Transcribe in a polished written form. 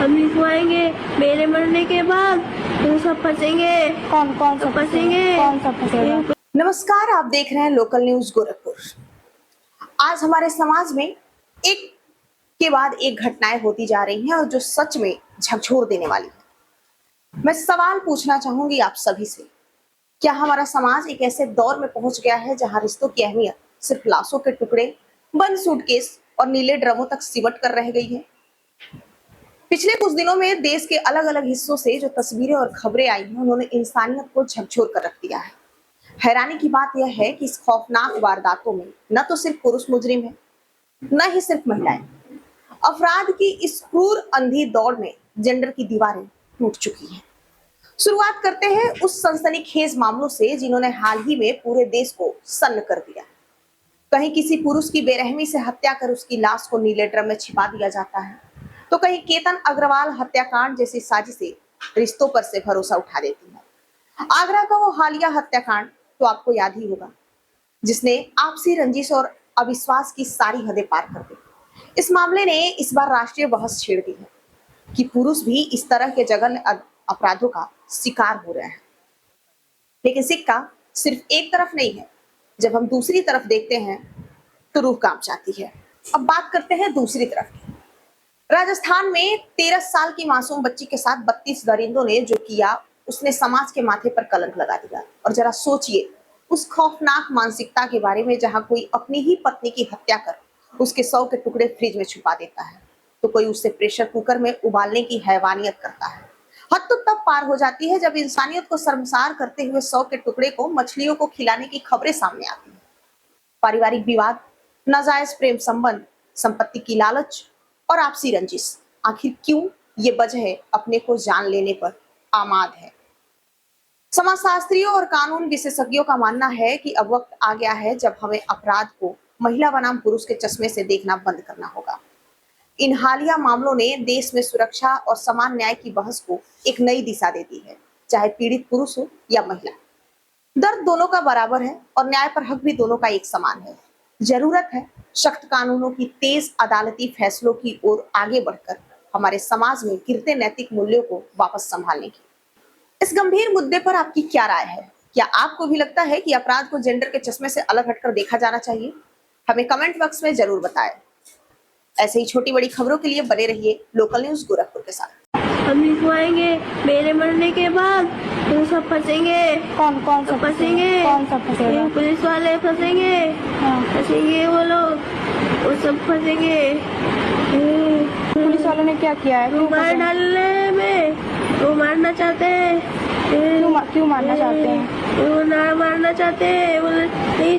हम लिखवाएंगे, मेरे मरने के बाद तुम सब फंसेंगे। कौन कौन सब फंसेंगे? कौन सब फंसेगा? नमस्कार, आप देख रहे हैं लोकल न्यूज गोरखपुर। आज हमारे समाज में एक के बाद एक घटनाएं होती जा रही हैं और जो सच में झकझोर देने वाली है। मैं सवाल पूछना चाहूंगी आप सभी से, क्या हमारा समाज एक ऐसे दौर में पहुंच गया है जहां रिश्तों की अहमियत सिर्फ लाशों के टुकड़े, बंद सूटकेस और नीले ड्रमों तक सिमट कर रह गई है? पिछले कुछ दिनों में देश के अलग अलग हिस्सों से जो तस्वीरें और खबरें आई हैं, उन्होंने इंसानियत को झकझोर कर रख दिया है। हैरानी की बात यह है कि इस खौफनाक वारदातों में न तो सिर्फ पुरुष मुजरिम है, न ही सिर्फ महिलाएं। अपराध की इस क्रूर अंधी दौड़ में जेंडर की दीवारें टूट चुकी हैं। शुरुआत करते हैं उस सनसनीखेज मामलों से जिन्होंने हाल ही में पूरे देश को सन्न कर दिया। कहीं किसी पुरुष की बेरहमी से हत्या कर उसकी लाश को नीले ड्रम में छिपा दिया जाता है, तो कहीं केतन अग्रवाल हत्याकांड जैसी साजिशें रिश्तों पर से भरोसा उठा देती है। आगरा का वो हालिया हत्याकांड तो आपको याद ही होगा, जिसने आपसी रंजिश और अविश्वास की सारी हदें पार कर दी। इस मामले ने इस बार राष्ट्रीय बहस छेड़ दी है कि पुरुष भी इस तरह के जघन्य अपराधों का शिकार हो रहे हैं। लेकिन सिक्का सिर्फ एक तरफ नहीं है। जब हम दूसरी तरफ देखते हैं तो रूह कांप जाती है। अब बात करते हैं दूसरी तरफ की। राजस्थान में 13 साल की मासूम बच्ची के साथ 32 दरिंदों ने जो किया, उसने समाज के माथे पर कलंक लगा दिया। और जरा सोचिए उस खौफनाक मानसिकता के बारे में, जहां कोई अपनी ही पत्नी की हत्या कर उसके 100 के टुकड़े फ्रिज में छुपा देता है, तो कोई उसे प्रेशर कुकर में उबालने की हैवानियत करता है। हद तो तब पार हो जाती है जब इंसानियत को शर्मसार करते हुए 100 के टुकड़े को मछलियों को खिलाने की खबरें सामने आती हैं। पारिवारिक विवाद, नाजायज प्रेम संबंध, संपत्ति की लालच और आपसी रंजिश, आखिर क्यों ये वजह अपने को जान लेने पर आमाद है। समाजशास्त्रियों और कानून विशेषज्ञों का मानना है कि अब वक्त आ गया है जब हमें अपराध को महिला बनाम पुरुष के चश्मे से देखना बंद करना होगा। इन हालिया मामलों ने देश में सुरक्षा और समान न्याय की बहस को एक नई दिशा दे दी है। चाहे पीड़ित पुरुष हो या महिला, दर्द दोनों का बराबर है और न्याय पर हक भी दोनों का एक समान है। जरूरत है सख्त कानूनों की, तेज अदालती फैसलों की ओर आगे बढ़कर हमारे समाज में गिरते नैतिक मूल्यों को वापस संभालने की। इस गंभीर मुद्दे पर आपकी क्या राय है? क्या आपको भी लगता है कि अपराध को जेंडर के चश्मे से अलग हटकर देखा जाना चाहिए? हमें कमेंट बॉक्स में जरूर बताएं। ऐसे ही छोटी बड़ी खबरों के लिए बने रहिए लोकल न्यूज गोरखपुर के साथ। हम लिखवाएंगे, मेरे मरने के बाद तुम सब फंसेंगे। कौन कौन सब फंसेंगे? कौन सब फंसेगा? पुलिस वाले फंसेंगे। हाँ। फंसेंगे वो लोग, वो सब फंसेंगे। पुलिस वालों ने क्या किया है? क्यों मार डालने में वो मारना चाहते हैं। क्यों मारना चाहते हैं? वो ना मारना चाहते हैं, बोले नहीं